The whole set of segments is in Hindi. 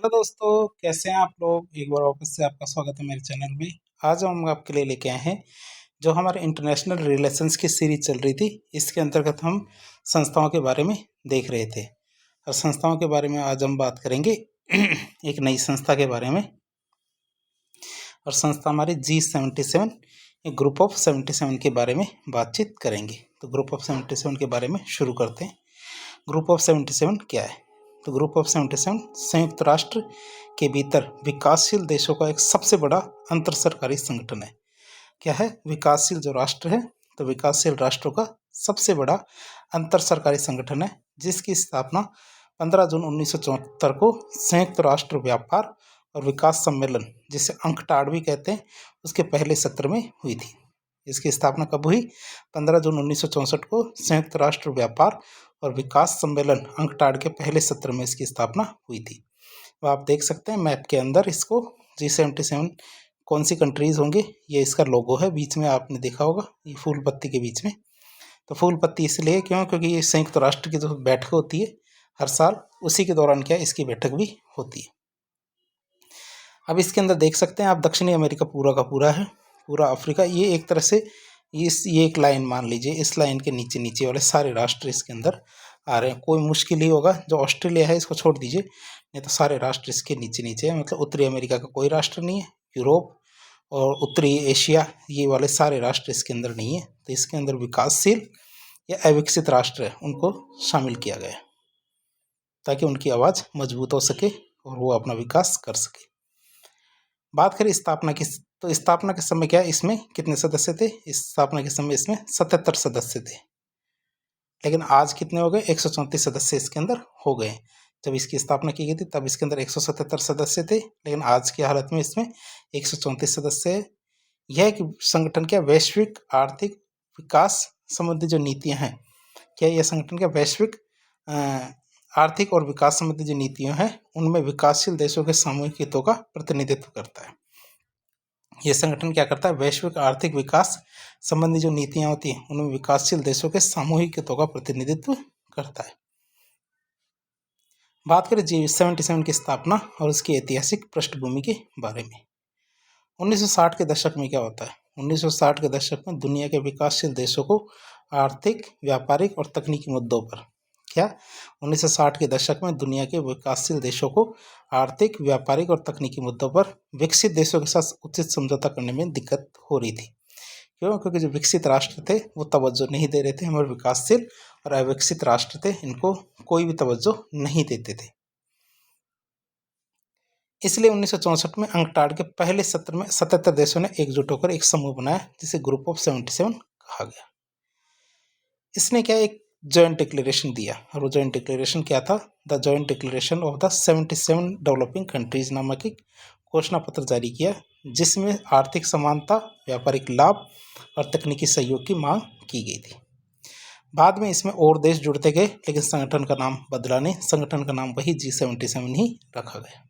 हेलो दोस्तों, कैसे हैं आप लोग। एक बार वापस से आपका स्वागत है मेरे चैनल में। आज हम आपके लिए लेके आए हैं जो हमारे इंटरनेशनल रिलेशंस की सीरीज चल रही थी। इसके अंतर्गत हम संस्थाओं के बारे में देख रहे थे और संस्थाओं के बारे में आज हम बात करेंगे एक नई संस्था के बारे में। और संस्था हमारी G77, एक ग्रुप ऑफ 77 के बारे में बातचीत करेंगे। तो ग्रुप ऑफ 77 के बारे में शुरू करते हैं। ग्रुप ऑफ 77 क्या है? तो ग्रुप ऑफ 77 संयुक्त राष्ट्र के भीतर विकासशील देशों का एक सबसे बड़ा अंतर सरकारी संगठन है। क्या है? विकासशील जो राष्ट्र है, तो विकासशील राष्ट्रों का सबसे बड़ा अंतर सरकारी संगठन है, जिसकी स्थापना 15 जून 1974 को संयुक्त राष्ट्र व्यापार और विकास सम्मेलन, जिसे अंकटाड भी कहते हैं, उसके पहले सत्र में हुई थी। इसकी स्थापना कब हुई? 15 जून 1964 को संयुक्त राष्ट्र व्यापार और विकास सम्मेलन अंकटाड के पहले सत्र में इसकी स्थापना हुई थी। तो आप देख सकते हैं मैप के अंदर इसको G77 कौन सी कंट्रीज होंगे, ये इसका लोगो है। बीच में आपने देखा होगा ये फूल पत्ती के बीच में। तो फूल पत्ती इसलिए क्यों? क्योंकि ये संयुक्त राष्ट्र की जो बैठक होती है हर साल, उसी के दौरान क्या इसकी बैठक भी होती है। अब इसके अंदर देख सकते हैं आप, दक्षिणी अमेरिका पूरा का पूरा है, पूरा अफ्रीका, ये एक तरह से ये एक लाइन मान लीजिए। इस लाइन के नीचे नीचे वाले सारे राष्ट्र इसके अंदर आ रहे हैं। कोई मुश्किल ही होगा, जो ऑस्ट्रेलिया है इसको छोड़ दीजिए, नहीं तो सारे राष्ट्र इसके नीचे नीचे है। मतलब उत्तरी अमेरिका का कोई राष्ट्र नहीं है, यूरोप और उत्तरी एशिया ये वाले सारे राष्ट्र इसके अंदर नहीं है। तो इसके अंदर विकासशील या अविकसित राष्ट्र है, उनको शामिल किया गया है ताकि उनकी आवाज़ मजबूत हो सके और वो अपना विकास कर सके। बात करें स्थापना की, तो स्थापना के समय क्या इसमें कितने सदस्य थे? इस स्थापना के समय इसमें 77 सदस्य थे, लेकिन आज कितने हो गए? 134 सदस्य इसके अंदर हो गए। जब इसकी स्थापना की गई थी तब इसके अंदर 177 सदस्य थे, लेकिन आज की हालत में इसमें 134 सदस्य है। यह एक संगठन क्या वैश्विक आर्थिक विकास संबंधी जो नीतियां हैं, क्या यह संगठन क्या वैश्विक आर्थिक और विकास संबंधी जो नीतियां हैं उनमें विकासशील देशों के सामूहिक हितों का प्रतिनिधित्व करता है। यह संगठन क्या करता है? वैश्विक आर्थिक विकास संबंधी जो नीतियां होती हैं उनमें विकासशील देशों के सामूहिक हितों का प्रतिनिधित्व करता है। बात करें G77 की स्थापना और उसकी ऐतिहासिक पृष्ठभूमि के बारे में। 1960 के दशक में क्या होता है? 1960 के दशक में दुनिया के विकासशील देशों को आर्थिक, व्यापारिक और तकनीकी मुद्दों पर क्या 1960 के दशक में दुनिया के विकासशील देशों को आर्थिक, व्यापारिक और तकनीकी मुद्दों पर विकसित देशों के साथ उचित समझौता करने में दिक्कत हो रही थी। क्यों? क्योंकि जो विकसित राष्ट्र थे वो तवज्जो नहीं दे रहे थे, हमारे विकासशील और अविकसित राष्ट्र थे, इनको कोई भी तवज्जो नहीं देते थे। इसलिए 1964 में अंकटाड के पहले सत्र में 77 देशों ने एकजुट होकर एक समूह बनाया जिसे ग्रुप ऑफ 77 कहा गया। इसने क्या एक जॉइंट डिक्लेरेशन दिया, और वो जॉइंट डिक्लेरेशन क्या था? The joint declaration of the 77 developing countries नामक एक घोषणा पत्र जारी किया, जिसमें आर्थिक समानता, व्यापारिक लाभ और तकनीकी सहयोग की मांग की गई थी। बाद में इसमें और देश जुड़ते गए, लेकिन संगठन का नाम बदला नहीं, संगठन का नाम वही G77 ही रखा गया।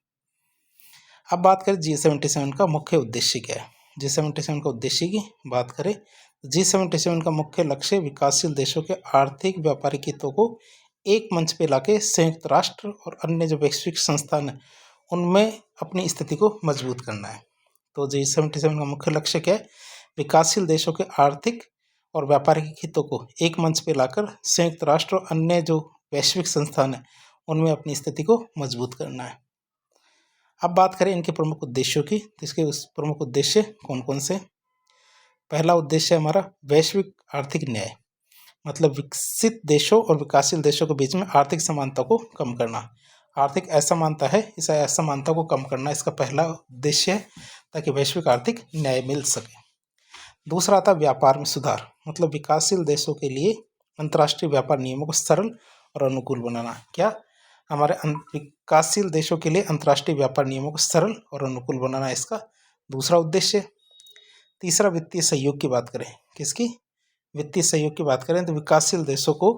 अब बात करें G77 का मुख्य उद्देश्य क्या है। G77 का उद्देश्य की बात करें, G77 का मुख्य लक्ष्य विकासशील देशों के आर्थिक व्यापारिक हितों को एक मंच पे लाके संयुक्त राष्ट्र और अन्य जो वैश्विक संस्थान है उनमें अपनी स्थिति को मजबूत करना है। तो G77 का मुख्य लक्ष्य क्या है? विकासशील देशों के आर्थिक और व्यापारिक हितों को एक मंच पे लाकर संयुक्त राष्ट्र और अन्य जो वैश्विक संस्थान है उनमें अपनी स्थिति को मजबूत करना है। अब बात करें इनके प्रमुख उद्देश्यों की, तो इसके प्रमुख उद्देश्य कौन कौन से? पहला उद्देश्य है हमारा वैश्विक आर्थिक न्याय, मतलब विकसित देशों और विकासशील देशों के बीच में आर्थिक समानता को कम करना। आर्थिक असमानता है, इस असमानता को कम करना इसका पहला उद्देश्य है, ताकि वैश्विक आर्थिक न्याय मिल सके। दूसरा आता व्यापार में सुधार, मतलब विकासशील देशों के लिए अंतर्राष्ट्रीय व्यापार नियमों को सरल और अनुकूल बनाना। क्या? हमारे विकासशील देशों के लिए अंतर्राष्ट्रीय व्यापार नियमों को सरल और अनुकूल बनाना इसका दूसरा उद्देश्य। तीसरा वित्तीय सहयोग की बात करें, किसकी? वित्तीय सहयोग की बात करें तो विकासशील देशों को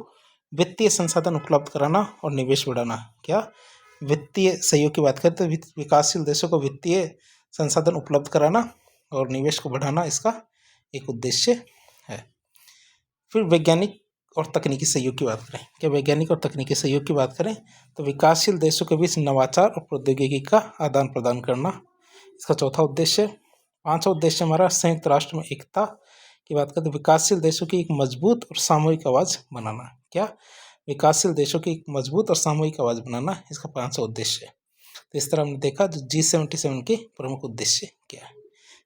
वित्तीय संसाधन उपलब्ध कराना और निवेश बढ़ाना। क्या? वित्तीय सहयोग की बात करें तो विकासशील देशों को वित्तीय संसाधन उपलब्ध कराना और निवेश को बढ़ाना इसका एक उद्देश्य है। फिर वैज्ञानिक और तकनीकी सहयोग की बात करें, क्या वैज्ञानिक और तकनीकी सहयोग की बात करें तो विकासशील देशों के बीच नवाचार और प्रौद्योगिकी का आदान प्रदान करना इसका चौथा उद्देश्य। पांचवा उद्देश्य हमारा संयुक्त राष्ट्र में एकता की बात करें तो विकासशील देशों की एक मजबूत और सामूहिक आवाज बनाना। क्या? विकासशील देशों की एक मजबूत और सामूहिक आवाज बनाना इसका पांचवा उद्देश्य है। तो इस तरह हमने देखा जो G77 के प्रमुख उद्देश्य क्या है।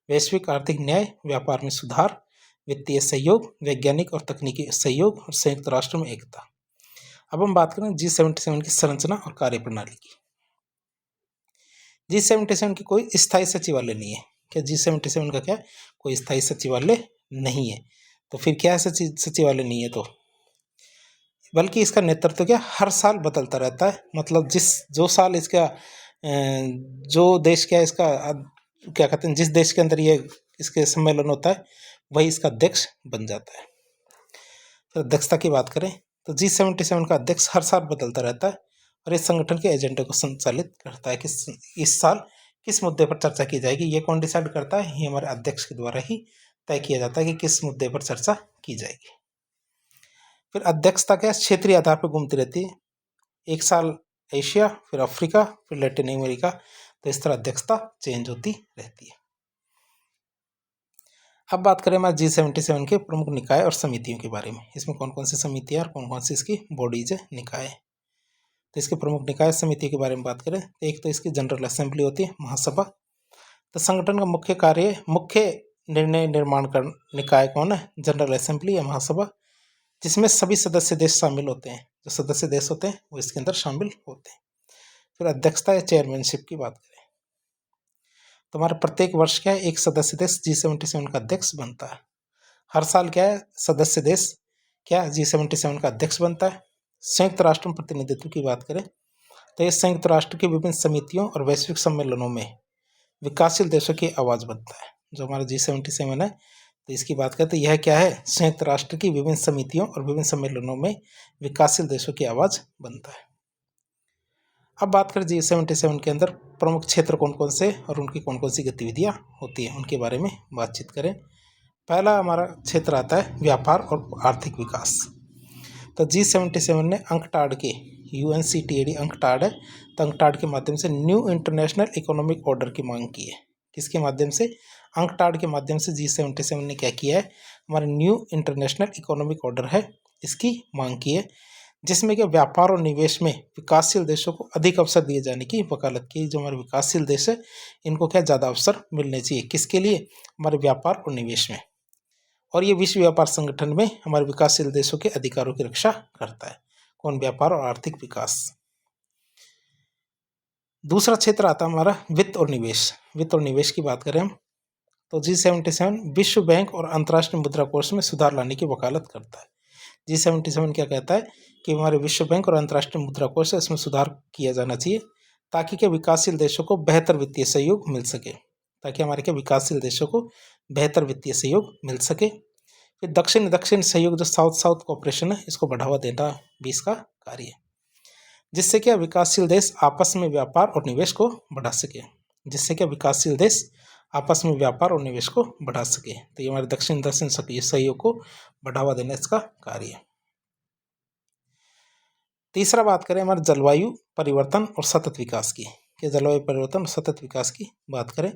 वैश्विक आर्थिक न्याय, व्यापार में सुधार, वित्तीय सहयोग, वैज्ञानिक और तकनीकी सहयोग और संयुक्त राष्ट्र में एकता। अब हम बात करें G77 की संरचना और कार्यप्रणाली की। G77 की कोई स्थायी सचिवालय नहीं है। क्या G77 का क्या कोई स्थायी सचिवालय नहीं है? तो फिर क्या है सचिवालय नहीं है तो, बल्कि इसका नेतृत्व क्या हर साल बदलता रहता है। मतलब जो साल इसका जो देश क्या इसका क्या कहते हैं, जिस देश के अंदर ये इसके सम्मेलन होता है वही इसका अध्यक्ष बन जाता है। फिर अध्यक्षता की बात करें तो G77 का अध्यक्ष हर साल बदलता रहता है और इस संगठन के एजेंडे को संचालित करता है कि इस साल किस मुद्दे पर चर्चा की जाएगी। ये कौन डिसाइड करता है? ये हमारे अध्यक्ष के द्वारा ही तय किया जाता है कि किस मुद्दे पर चर्चा की जाएगी। फिर अध्यक्षता क्या क्षेत्रीय आधार पर घूमती रहती है, एक साल एशिया, फिर अफ्रीका, फिर लैटिन अमेरिका। तो इस तरह अध्यक्षता चेंज होती रहती है। अब बात करें हमारे G77 के प्रमुख निकाय और समितियों के बारे में। इसमें कौन कौन सी समितियाँ और कौन कौन सी इसकी बॉडीज है, निकाय। तो इसके प्रमुख निकाय समिति के बारे में बात करें तो एक तो इसकी जनरल असेंबली होती है, महासभा। तो संगठन का मुख्य कार्य, मुख्य निर्णय निर्माण कर निकाय कौन है? जनरल असेंबली या महासभा, जिसमें सभी सदस्य देश शामिल होते हैं। जो सदस्य देश होते हैं वो इसके अंदर शामिल होते हैं। फिर अध्यक्षता या चेयरमैनशिप की बात करें तो हमारा प्रत्येक वर्ष क्या है एक सदस्य देश G77 का अध्यक्ष बनता है। हर साल क्या है सदस्य देश क्या G77 का अध्यक्ष बनता है। संयुक्त राष्ट्र में प्रतिनिधित्व की बात करें तो ये संयुक्त राष्ट्र की विभिन्न समितियों और वैश्विक सम्मेलनों में विकासशील देशों की आवाज बनता है। जो हमारा G77 है तो इसकी बात करें तो यह क्या है संयुक्त राष्ट्र की विभिन्न समितियों और विभिन्न सम्मेलनों में विकासशील देशों की आवाज बनता है। अब बात करें G77 के अंदर प्रमुख क्षेत्र कौन कौन से और उनकी कौन कौन सी गतिविधियां होती हैं, उनके बारे में बातचीत करें। पहला हमारा क्षेत्र आता है व्यापार और आर्थिक विकास। तो G77 ने अंकटाड के UNCTAD अंकटाड है तो अंकटाड के माध्यम से न्यू इंटरनेशनल इकोनॉमिक ऑर्डर की मांग की है। किसके माध्यम से? अंकटाड के माध्यम से G77 ने क्या किया है, हमारे न्यू इंटरनेशनल इकोनॉमिक ऑर्डर है इसकी मांग की है, जिसमें क्या व्यापार और निवेश में विकासशील देशों को अधिक अवसर दिए जाने की वकालत की। जो हमारे विकासशील देश है इनको क्या ज़्यादा अवसर मिलने चाहिए। किसके लिए? हमारे व्यापार और निवेश में। और ये विश्व व्यापार संगठन में हमारे विकासशील देशों के अधिकारों की रक्षा करता है। कौन? व्यापार और आर्थिक विकास। दूसरा क्षेत्र आता है हमारा वित्त और निवेश। वित्त और निवेश की बात करें हम तो G77 विश्व बैंक और अंतर्राष्ट्रीय मुद्रा कोष में सुधार लाने की वकालत करता है। G77 क्या कहता है कि हमारे विश्व बैंक और अंतर्राष्ट्रीय मुद्रा कोष है इसमें सुधार किया जाना चाहिए ताकि क्या विकासशील देशों को बेहतर वित्तीय सहयोग मिल सके, ताकि हमारे क्या विकासशील देशों को बेहतर वित्तीय सहयोग मिल सके। फिर दक्षिण दक्षिण सहयोग जो साउथ साउथ कोऑपरेशन है इसको बढ़ावा देना भी इसका कार्य है, जिससे क्या विकासशील देश आपस में व्यापार और निवेश को बढ़ा सके। जिससे क्या विकासशील देश आपस में व्यापार और निवेश को बढ़ा सके। तो ये हमारे दक्षिण दक्षिण सहयोग को बढ़ावा देना इसका कार्य है। तीसरा बात करें हमारे जलवायु परिवर्तन और सतत विकास की। कि जलवायु परिवर्तन और सतत विकास की बात करें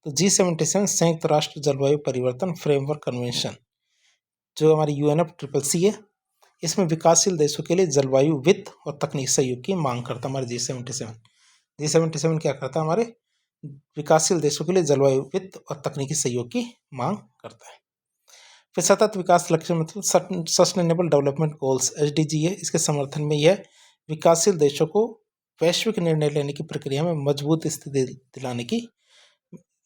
तो G77 संयुक्त राष्ट्र जलवायु परिवर्तन फ्रेमवर्क कन्वेंशन जो हमारी UNFCCC है इसमें विकासशील देशों के लिए जलवायु वित्त और तकनीक सहयोग की मांग करता है। हमारे G77 क्या करता है, हमारे विकासशील देशों के लिए जलवायु वित्त और तकनीकी सहयोग की मांग करता है। फिर सतत विकास लक्ष्य मतलब सस्टेनेबल डेवलपमेंट गोल्स SDG है, इसके समर्थन में यह विकासशील देशों को वैश्विक निर्णय लेने की प्रक्रिया में मजबूत स्थिति दिलाने की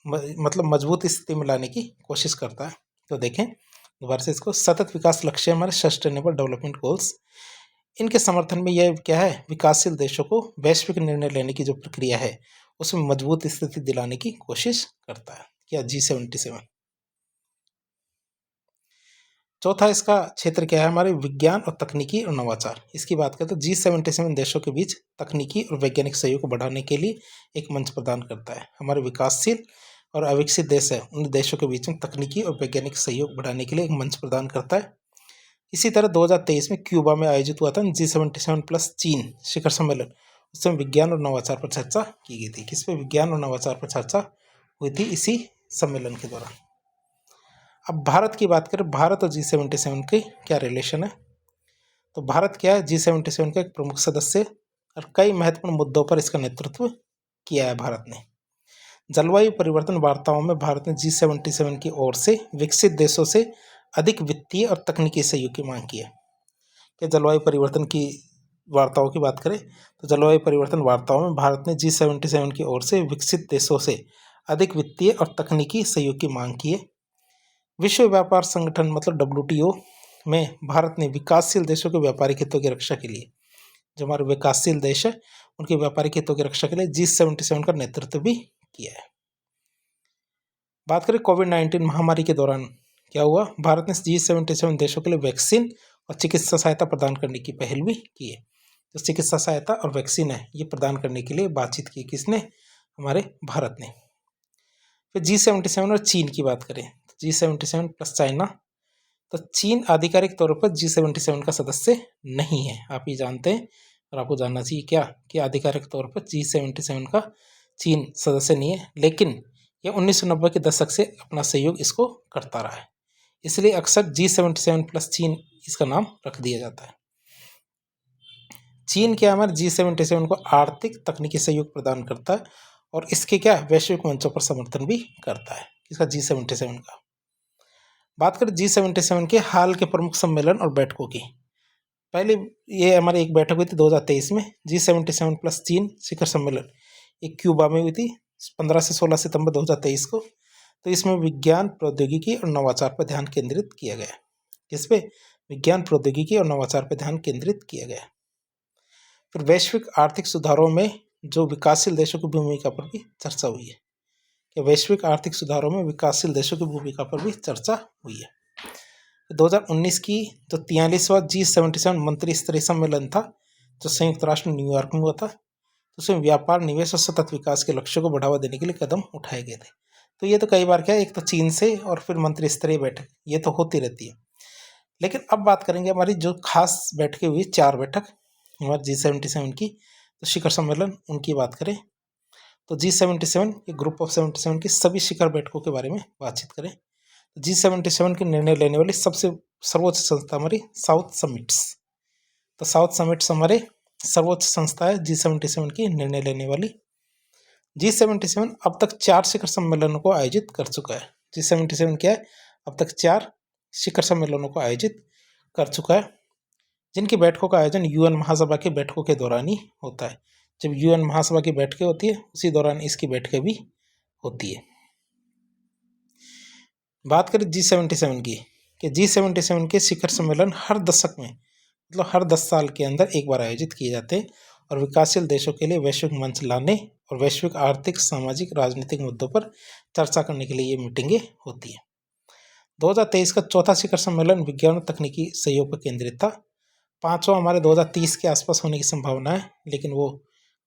मजबूत स्थिति में लाने की कोशिश करता है। तो देखें दोबारा से इसको, सतत विकास लक्ष्य हमारे सस्टेनेबल डेवलपमेंट गोल्स, इनके समर्थन में यह क्या है विकासशील देशों को वैश्विक निर्णय लेने की जो प्रक्रिया है उसमें मजबूत स्थिति दिलाने की कोशिश करता है। क्या G77। चौथा इसका क्षेत्र क्या है, हमारे विज्ञान और तकनीकी और नवाचार। इसकी बात करें तो G77 देशों के बीच तकनीकी और वैज्ञानिक सहयोग को बढ़ाने के लिए एक मंच प्रदान करता है। हमारे विकासशील और अविकसित देश है उन देशों के बीच में तकनीकी और वैज्ञानिक सहयोग बढ़ाने के लिए एक मंच प्रदान करता है। इसी तरह 2023 में क्यूबा में आयोजित हुआ था G77 प्लस चीन शिखर सम्मेलन, उसमें विज्ञान और नवाचार पर चर्चा की गई थी। किस पे? विज्ञान और नवाचार पर चर्चा हुई थी इसी सम्मेलन के दौरान। अब भारत की बात करें, भारत और G77 के क्या रिलेशन है? तो भारत क्या है? G77 का एक प्रमुख सदस्य और कई महत्वपूर्ण मुद्दों पर इसका नेतृत्व किया है भारत ने। जलवायु परिवर्तन वार्ताओं में भारत ने G77 की ओर से विकसित देशों से अधिक वित्तीय और तकनीकी सहयोग की मांग की है। कि जलवायु परिवर्तन की वार्ताओं की बात करें तो जलवायु परिवर्तन वार्ताओं में भारत ने G77 की ओर से विकसित देशों से अधिक वित्तीय और तकनीकी सहयोग की मांग की है। विश्व व्यापार संगठन मतलब WTO में भारत ने विकासशील देशों के व्यापारिक हितों की रक्षा के लिए, जो हमारे विकासशील देश है उनके व्यापारिक हितों की रक्षा के लिए G77 का नेतृत्व भी किया है। बात करें कोविड-19 महामारी के दौरान क्या हुआ? भारत ने G77 देशों के लिए वैक्सीन और चिकित्सा सहायता प्रदान करने की पहल भी की है। तो चिकित्सा सहायता और वैक्सीन है ये प्रदान करने के लिए बातचीत की किसने? हमारे भारत ने। फिर G77 और चीन की बात करें तो G77 प्लस चाइना, तो चीन आधिकारिक तौर पर G77 का सदस्य नहीं है, आप ये जानते हैं। और आपको जानना चाहिए क्या कि आधिकारिक तौर पर G77 का चीन सदस्य नहीं है, लेकिन यह 1990 के दशक से अपना सहयोग इसको करता रहा है, इसलिए अक्सर G77 प्लस चीन इसका नाम रख दिया जाता है। चीन क्या हमारे G77 को आर्थिक तकनीकी सहयोग प्रदान करता है और इसके क्या वैश्विक मंचों पर समर्थन भी करता है, इसका G77 का। बात करें G77 के हाल के प्रमुख सम्मेलन और बैठकों की। पहले ये हमारी एक बैठक हुई थी 2023 में, G77 प्लस चीन शिखर सम्मेलन, एक क्यूबा में हुई थी 15 से 16 सितंबर 2023 को। तो इसमें विज्ञान प्रौद्योगिकी और नवाचार पर ध्यान केंद्रित किया गया। किस पे? विज्ञान प्रौद्योगिकी और नवाचार पर ध्यान केंद्रित किया गया। फिर वैश्विक आर्थिक सुधारों में जो विकासशील देशों की भूमिका पर भी चर्चा हुई है, कि वैश्विक आर्थिक सुधारों में विकासशील देशों की भूमिका पर भी चर्चा हुई है। 2019 की जो 43वां G77 मंत्री स्तरीय सम्मेलन था जो संयुक्त राष्ट्र न्यूयॉर्क में हुआ था, तो उसमें व्यापार, निवेश और सतत विकास के लक्ष्यों को बढ़ावा देने के लिए कदम उठाए गए थे। तो ये तो कई बार क्या है, एक तो चीन से और फिर मंत्री स्तरीय बैठक ये तो होती रहती है। लेकिन अब बात करेंगे हमारी जो खास बैठकें हुई 4 बैठक हमारे G77 की, तो शिखर सम्मेलन उनकी बात करें तो G77 के ग्रुप ऑफ 77 की सभी शिखर बैठकों के बारे में बातचीत करें। G77 के निर्णय लेने वाली सबसे सर्वोच्च संस्था हमारी साउथ समिट्स, तो साउथ समिट्स हमारे सर्वोच्च संस्था है G77 की निर्णय लेने वाली। G77 अब तक 4 शिखर सम्मेलनों को आयोजित कर चुका है। G77 क्या है? अब तक 4 शिखर सम्मेलनों को आयोजित कर चुका है, जिनकी बैठकों का आयोजन UN महासभा की बैठकों के दौरान ही होता है। जब UN महासभा की बैठकें होती है उसी दौरान इसकी बैठकें भी होती है। बात करें G77 की, कि G77 के शिखर सम्मेलन हर दशक में मतलब हर 10 साल के अंदर एक बार आयोजित किए जाते हैं और विकासशील देशों के लिए वैश्विक मंच लाने और वैश्विक आर्थिक, सामाजिक, राजनीतिक मुद्दों पर चर्चा करने के लिए ये मीटिंगें होती हैं। 2023 का चौथा शिखर सम्मेलन विज्ञान और तकनीकी सहयोग पर केंद्रित था। 5वां हमारे 2030 के आसपास होने की संभावना है, लेकिन वो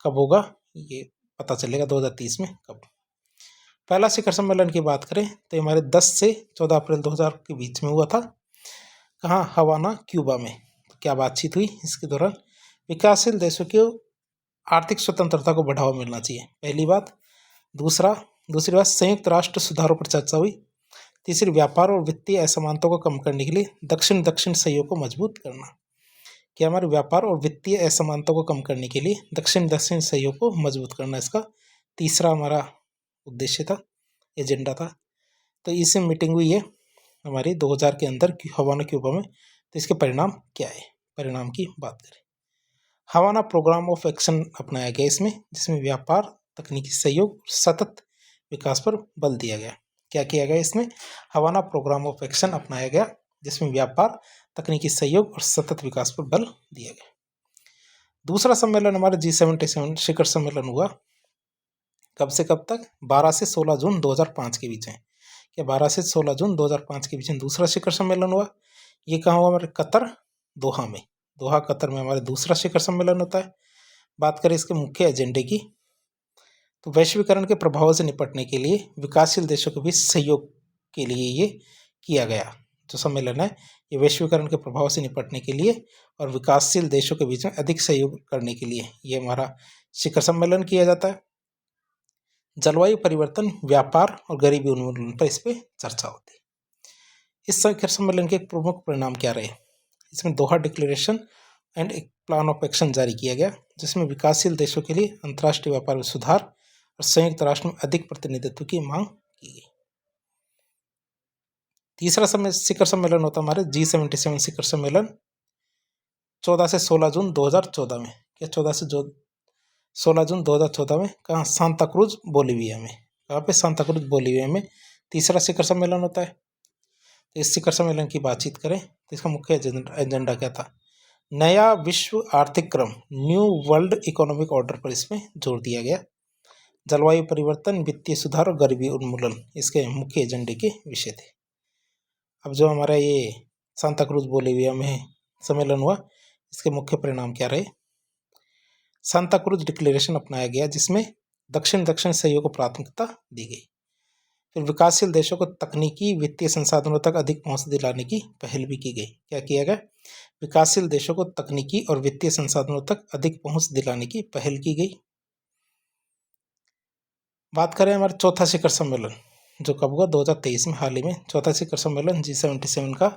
कब होगा ये पता चलेगा 2030 में कब। पहला शिखर सम्मेलन की बात करें तो हमारे 10 से 14 अप्रैल 2000 के बीच में हुआ था। कहाँ? हवाना, क्यूबा में। तो क्या बातचीत हुई इसके दौरान? विकासशील देशों की आर्थिक स्वतंत्रता को बढ़ावा मिलना चाहिए, पहली बात। दूसरी बात संयुक्त राष्ट्र सुधारों पर चर्चा हुई। तीसरी, व्यापार और वित्तीय असमानताओं को कम करने के लिए दक्षिण दक्षिण सहयोग को मजबूत करना। कि हमारे व्यापार और वित्तीय असमानताओं को कम करने के लिए दक्षिण दक्षिण सहयोग को मजबूत करना इसका तीसरा हमारा उद्देश्य था, एजेंडा था। तो इससे मीटिंग हुई है हमारी 2000 के अंदर हवाना, क्यूबा में। तो इसके परिणाम क्या है? परिणाम की बात करें, हवाना प्रोग्राम ऑफ एक्शन अपनाया गया इसमें, जिसमें व्यापार, तकनीकी सहयोग, सतत विकास पर बल दिया गया। क्या किया गया इसमें? हवाना प्रोग्राम ऑफ एक्शन अपनाया गया, जिसमें व्यापार, तकनीकी सहयोग और सतत विकास पर बल दिया गया। दूसरा सम्मेलन हमारा G77 शिखर सम्मेलन हुआ कब से कब तक? 12 से 16 जून 2005 के बीच में। क्या 12 से 16 जून 2005 के बीच में दूसरा शिखर सम्मेलन हुआ। ये कहाँ हुआ? हमारे कतर, दोहा में। दोहा, कतर में हमारे दूसरा शिखर सम्मेलन होता है। बात करें इसके मुख्य एजेंडे की, तो वैश्वीकरण के प्रभावों से निपटने के लिए विकासशील देशों के बीच सहयोग के लिए ये किया गया जो सम्मेलन है ये वैश्वीकरण के प्रभाव से निपटने के लिए और विकासशील देशों के बीच में अधिक सहयोग करने के लिए ये हमारा शिखर सम्मेलन किया जाता है। जलवायु परिवर्तन, व्यापार और गरीबी उन्मूलन पर इस पर चर्चा होती है। इस शिखर सम्मेलन के एक प्रमुख परिणाम क्या रहे? इसमें दोहा डिक्लेरेशन एंड एक प्लान ऑफ एक्शन जारी किया गया, जिसमें विकासशील देशों के लिए अंतर्राष्ट्रीय व्यापार में सुधार और संयुक्त राष्ट्र में अधिक प्रतिनिधित्व की मांग की गई। तीसरा शिखर सम्मेलन होता हमारे G77 शिखर सम्मेलन 14 से 16 जून 2014 में। क्या 14 से 16 जून 2014 में कहाँ? सांता क्रूज बोलिविया में। कहाँ पे? सांता क्रूज बोलिविया में तीसरा शिखर सम्मेलन होता है। तो इस शिखर सम्मेलन की बातचीत करें तो इसका मुख्य एजेंडा क्या था? नया विश्व आर्थिक क्रम, न्यू वर्ल्ड इकोनॉमिक ऑर्डर पर इसमें जोर दिया गया। जलवायु परिवर्तन, वित्तीय सुधार और गरीबी उन्मूलन इसके मुख्य एजेंडे के विषय थे। अब जो हमारा ये सांता क्रूज बोलिविया में सम्मेलन हुआ, इसके मुख्य परिणाम क्या रहे? सांता क्रूज डिक्लेरेशन अपनाया गया, जिसमें दक्षिण सहयोग को प्राथमिकता दी गई। फिर विकासशील देशों को तकनीकी वित्तीय संसाधनों तक अधिक पहुंच दिलाने की पहल भी की गई। क्या किया गया? विकासशील देशों को तकनीकी और वित्तीय संसाधनों तक अधिक पहुंच दिलाने की पहल की गई। बात करें हमारे चौथा शिखर सम्मेलन जो कब हुआ? 2023 में, हाल ही में चौथा शिखर सम्मेलन G77 का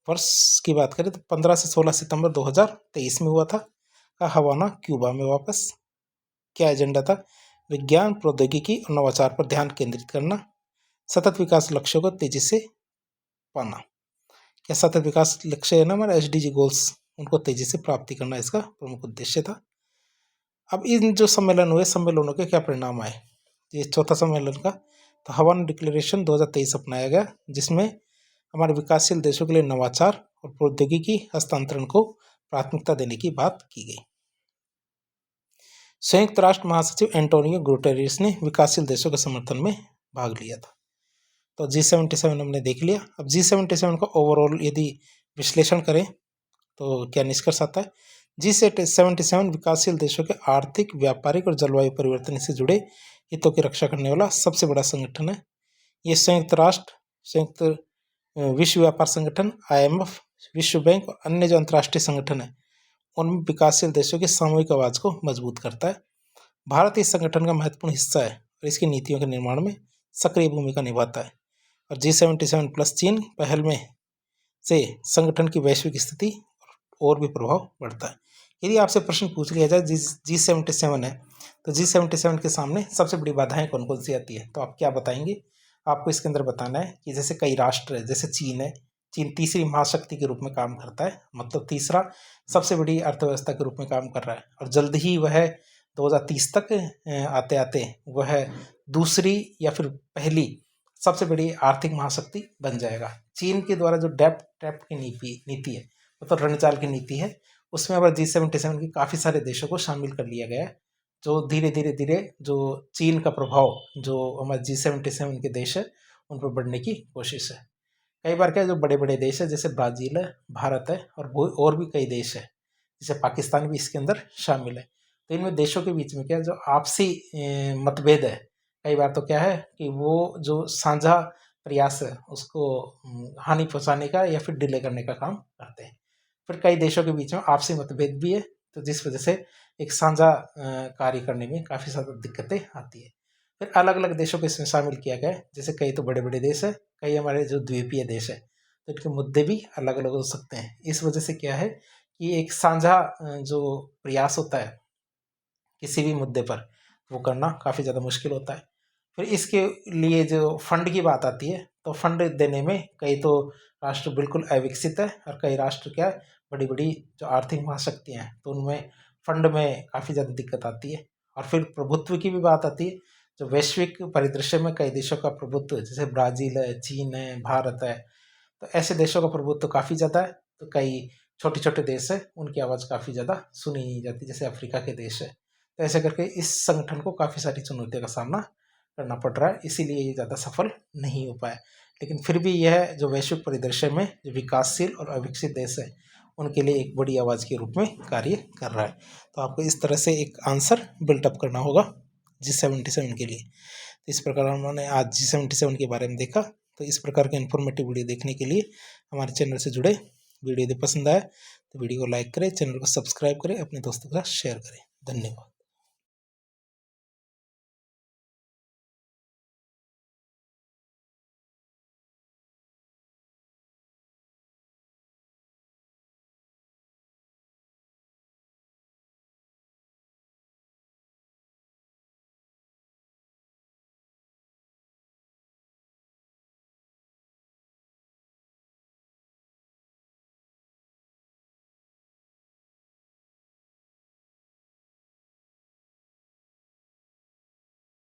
वर्ष की बात करें तो 15 से 16 सितंबर 2023 में हुआ था का हवाना, क्यूबा में वापस। क्या एजेंडा था? विज्ञान, प्रौद्योगिकी और नवाचार पर ध्यान केंद्रित करना, सतत विकास लक्ष्यों को तेजी से पाना। क्या सतत विकास लक्ष्य है ना हमारे SDG गोल्स, उनको तेजी से प्राप्ति करना इसका प्रमुख उद्देश्य था। अब इन जो सम्मेलन हुए, सम्मेलनों के क्या परिणाम आए? ये चौथा सम्मेलन का तो हवाना डिक्लेरेशन 2023 अपनाया गया, जिसमें हमारे विकासशील देशों के लिए नवाचार और प्रौद्योगिकी हस्तांतरण को प्राथमिकता देने की बात की गई। संयुक्त राष्ट्र महासचिव एंटोनियो गुटेरेस ने विकासशील देशों के समर्थन में भाग लिया था। तो G77 हमने देख लिया। अब G77 का ओवरऑल यदि विश्लेषण करें तो क्या निष्कर्ष आता है? G77 विकासशील देशों के आर्थिक, व्यापारिक और जलवायु परिवर्तन से जुड़े हितों की रक्षा करने वाला सबसे बड़ा संगठन है। ये संयुक्त विश्व व्यापार संगठन, IMF, विश्व बैंक और अन्य जो अंतर्राष्ट्रीय संगठन है उनमें विकासशील देशों की सामूहिक आवाज को मजबूत करता है। भारत इस संगठन का महत्वपूर्ण हिस्सा है और इसकी नीतियों के निर्माण में सक्रिय भूमिका निभाता है। और G77 प्लस चीन पहल में से संगठन की वैश्विक स्थिति और भी प्रभाव बढ़ता है। यदि आपसे प्रश्न पूछ लिया जाए G77 है तो G77 के सामने सबसे बड़ी बाधाएं कौन कौन सी आती है, तो आप क्या बताएंगे? आपको इसके अंदर बताना है कि जैसे कई राष्ट्र है, जैसे चीन है, चीन तीसरी महाशक्ति के रूप में काम करता है, मतलब तीसरा सबसे बड़ी अर्थव्यवस्था के रूप में काम कर रहा है और जल्द ही वह 2030 तक आते आते वह दूसरी या फिर पहली सबसे बड़ी आर्थिक महाशक्ति बन जाएगा। चीन के द्वारा जो डेप्ट की नीति है, मतलब रणचाल की नीति है, उसमें अब G77 के काफ़ी सारे देशों को शामिल कर लिया गया है, जो धीरे धीरे जो चीन का प्रभाव जो हमारे G77 के देश है उन पर बढ़ने की कोशिश है। कई बार क्या जो बड़े बड़े देश है, जैसे ब्राज़ील है, भारत है और भी कई देश है, जैसे पाकिस्तान भी इसके अंदर शामिल है। तो इनमें देशों के बीच में क्या जो आपसी मतभेद है, कई बार तो क्या है कि वो जो साझा प्रयास है उसको हानि पहुंचाने का या फिर डिले करने का काम करते हैं। फिर कई देशों के बीच में आपसी मतभेद भी है, तो जिस वजह से एक साझा कार्य करने में काफ़ी ज़्यादा दिक्कतें आती है। फिर अलग अलग देशों को इसमें शामिल किया गया है, जैसे कई तो बड़े बड़े देश है, कई हमारे जो द्वीपीय देश है, तो इनके मुद्दे भी अलग अलग हो सकते हैं। इस वजह से क्या है कि एक साझा जो प्रयास होता है किसी भी मुद्दे पर वो करना काफ़ी ज़्यादा मुश्किल होता है। फिर इसके लिए जो फंड की बात आती है, तो फंड देने में कई तो राष्ट्र बिल्कुल अविकसित है और कई राष्ट्र क्या है बड़ी बड़ी जो आर्थिक महाशक्तियाँ हैं, तो उनमें फंड में काफ़ी ज़्यादा दिक्कत आती है। और फिर प्रभुत्व की भी बात आती है, जो वैश्विक परिदृश्य में कई देशों का प्रभुत्व, जैसे ब्राज़ील है, चीन है, भारत है, तो ऐसे देशों का प्रभुत्व काफ़ी ज़्यादा है। तो कई छोटे छोटे देश है उनकी आवाज़ काफ़ी ज़्यादा सुनी नहीं जाती, जैसे अफ्रीका के देश है। तो ऐसे करके इस संगठन को काफ़ी सारी चुनौतियों का सामना करना पड़ रहा है, इसीलिए ये ज़्यादा सफल नहीं हो पाया। लेकिन फिर भी यह जो वैश्विक परिदृश्य में जो विकासशील और अविकसित देश है उनके लिए एक बड़ी आवाज़ के रूप में कार्य कर रहा है। तो आपको इस तरह से एक आंसर बिल्टअप करना होगा G77 के लिए। इस प्रकार हमने आज G77 के बारे में देखा। तो इस प्रकार के इन्फॉर्मेटिव वीडियो देखने के लिए हमारे चैनल से जुड़े। वीडियो यदि पसंद आए तो वीडियो को लाइक करें, चैनल को सब्सक्राइब करें, अपने दोस्तों के साथ शेयर करें। धन्यवाद।